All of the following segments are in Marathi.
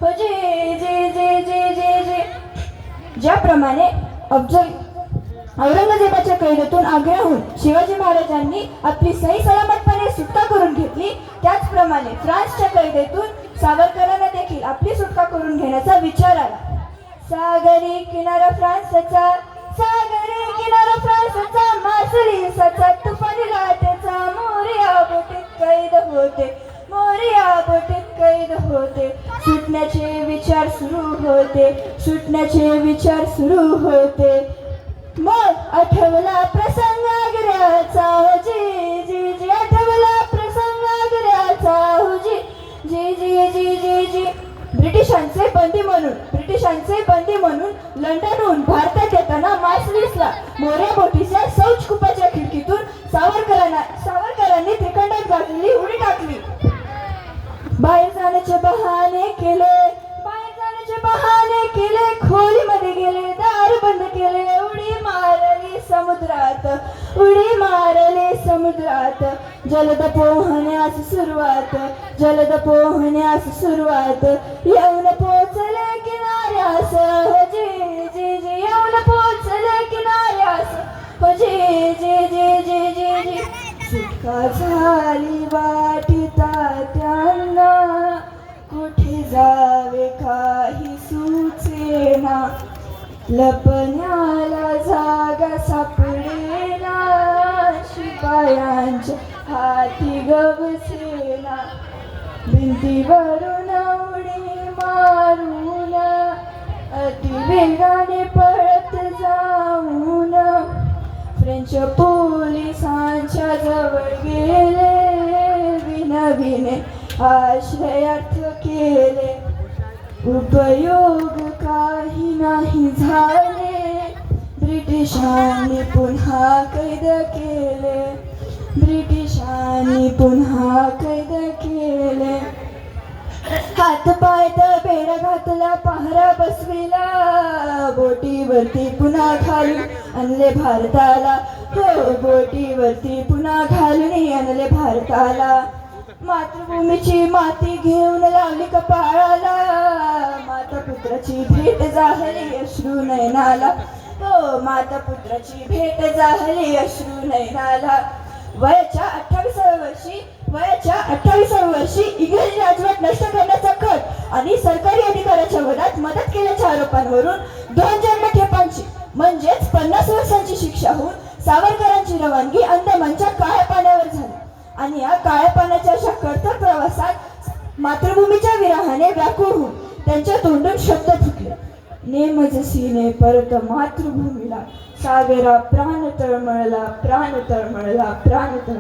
हो जे जे जे जे जे जे ज्याप्रमाणे औरंगजेबाच्या कैदेतून आग्र्याहून शिवाजी महाराजांनी आपली सही सलामतपणे सुटका करून घेतली, त्याचप्रमाणे फ्रान्सच्या कैदेतून सावरकरांना देखील आपली सुटका करून घेण्याचा विचार आला. सागरी किनारा फ्रान्सचा, सागरी किनारा फ्रान्सचा, मासळी सचा तुफानी लाटेचा, मोरया बोटीत कैद होते, मोरया बोटीत कैद होते. सुटण्याचे विचार सुरू होते, सुटण्याचे विचार सुरू होते. मग आठवला प्रसंग आग्र्याचा, जी जी जी आठवला प्रसंग आग्र्याचा, जी जी जी जी जी जी ब्रिटिशांचे बंदी म्हणून लंडनहून भारतात येताना मार्सलीसला मोऱ्या बोटीच्या सौच कुपाच्या खिडकीतून सावरकरांनी त्रिखंडात गाठलेली उडी टाकली. बाहेर जाण्याचे बहाणे केले, खोलीमध्ये गेले, दार बंद केले, उडी मारली समुद्रात. जलद पोहण्यास सुरुवात, येऊन पोचले किनाऱ्यास, जी जी जी येऊन पोचले किनाऱ्यास, जी जी जी जी जी जी सुटका झाली वाटिता त्यांना, कुठे जावे काही सुचेना, लपण्याला जागा सापडेना, शिपायांच्या हाती गवसेना. भिंतीवरून उडी मारून अतिवेगाने पळत जाऊन फ्रेंच पोलिसांच्या जवळ गेले, विनविने आश्रयार्थ केले. उपयोग काही नाही झाले, ब्रिटिशांनी पुन्हा कैद केले. हात पाय बेडा घातला, पहारा बसविला, बोटीवरती पुन्हा घालून आणले भारताला, हो बोटीवरती पुन्हा घालून आणले भारताला. मातृभूमीची माती घेऊन लावली कपाळाला, माता पुत्राची भेट झाली अश्रू नयनाला, हो माता पुत्राची भेट झाली अश्रू नयनाला. वयाच्या 28व्या वर्षी इंग्रजी राजवट नष्ट करण्याचा कट आणि सरकारी अधिकाऱ्याच्या वधात मदत केल्याच्या आरोपांवरून 2 जन्मठेपांची म्हणजेच 50 वर्षांची शिक्षा होऊन सावरकरांची रवानगी अंदमानच्या काळ्या पाण्यावर झाली. आणि या काळ्या पाण्याच्या अशा खडतर प्रवासात मातृभूमीच्या विरहाने व्याकुळ होऊन त्यांच्या तोंडून शब्द फुटले. नेमजसीने परत मातृभूमीला, सागरा प्राण तळमळला, प्राण तळमळला, प्राण तळ.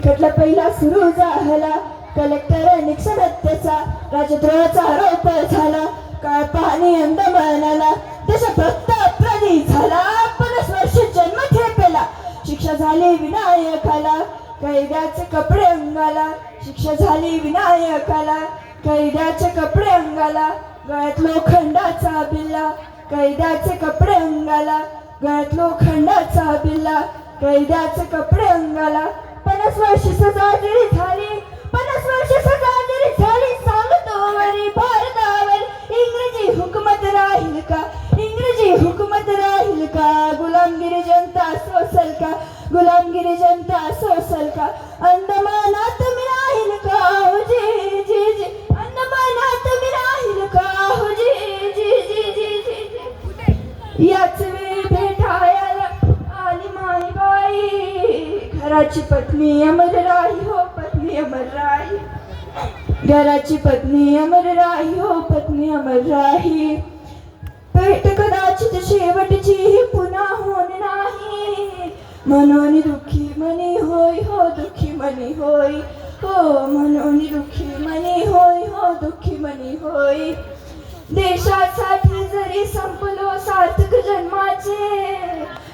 खटला पहिला सुरू झाला, कलेक्टर निक्सन हत्येचा, राजद्रोहाचा आरोप झाला. काळ पाणी अंदमानाला, देशभक्त अपराधी झाला, 50 वर्ष जन्म ठेपेला. शिक्षा झाली विनायकाला, कैद्याचे कपडे अंगाला, शिक्षा झाली विनायकाला, कैद्याचे कपडे अंगाला. गळ्यात लोखंडाचा बिल्ला, कैद्याचे कपडे अंगाला, गळ्यात लोखंडाचा बिल्ला, कैद्याचे कपडे अंगाला. 50 वर्ष सजा जरी झाली, 50 वर्ष सजा जरी झाली, सांगतो वरी भारतावर इंग्रजी हुकूमत राहील का, इंग्रजी हुकूमत राहील का. गुलामगिरी जनता सोसल का, गुलामगिरी जनता सोसल का. अंदमानात मी राहील का, हो जी जी जी अंदमानात मी राहील का, हो जी जी जी जी जी. याच वेळी भेटायला आली माईबाई, घराची पत्नी अमर राही, हो पत्नी अमर राही. घराची पत्नी अमर राही, हो पत्नी अमर राही. भेट कदाचित शेवटची पुन्हा होण नाही, मनोनी दुःखी मनी होय, हो दुःखी मनी होय, हो मनोनी दुःखी मनी होय, हो दुःखी मनी होय. देशासाठी जरी संपलो सार्थक जन्माचे,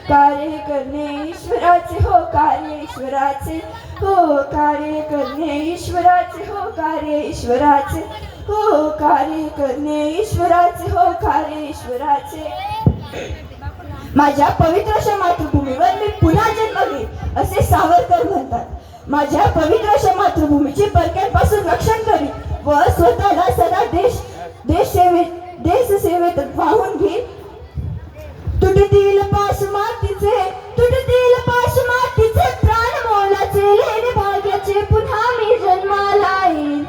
कार्य करणे ईश्वराचे, हो कार्य ईश्वराचे, हो कार्य करणे ईश्वराचे, हो कार्य ईश्वराचे, हो कार्य करणे ईश्वराचे, हो कार्य ईश्वराचे. माझ्या पवित्र अशा मातृभूमीवर मी पुन्हा जन्म घेईन असे सावरकर म्हणतात. माझ्या पवित्र अशा मातृभूमीचे परक्यांपासून रक्षण करीन व स्वतःला सदा देश सेवेत वाहून घेईल. तुटतील पाशमातीचे प्राण मोलाचे लेणे भाग्याचे पुन्हा मी जन्माला येईन.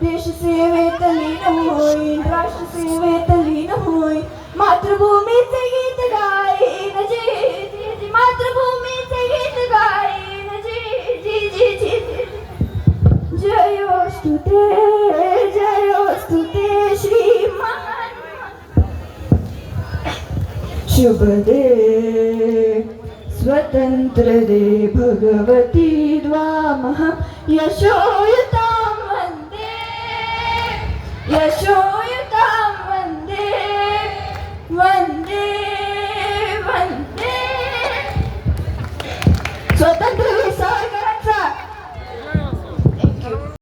देश सेवेत लीन होईन, राष्ट्र सेवेत लीन होईन. मातृभूमीचे गीत गाईन, जी मातृभूमीचे गीत गाईन, जी जयोस्तु ते श्रीमान. शुभ दे स्वतंत्र दे भगवती द्वामः यशोयुत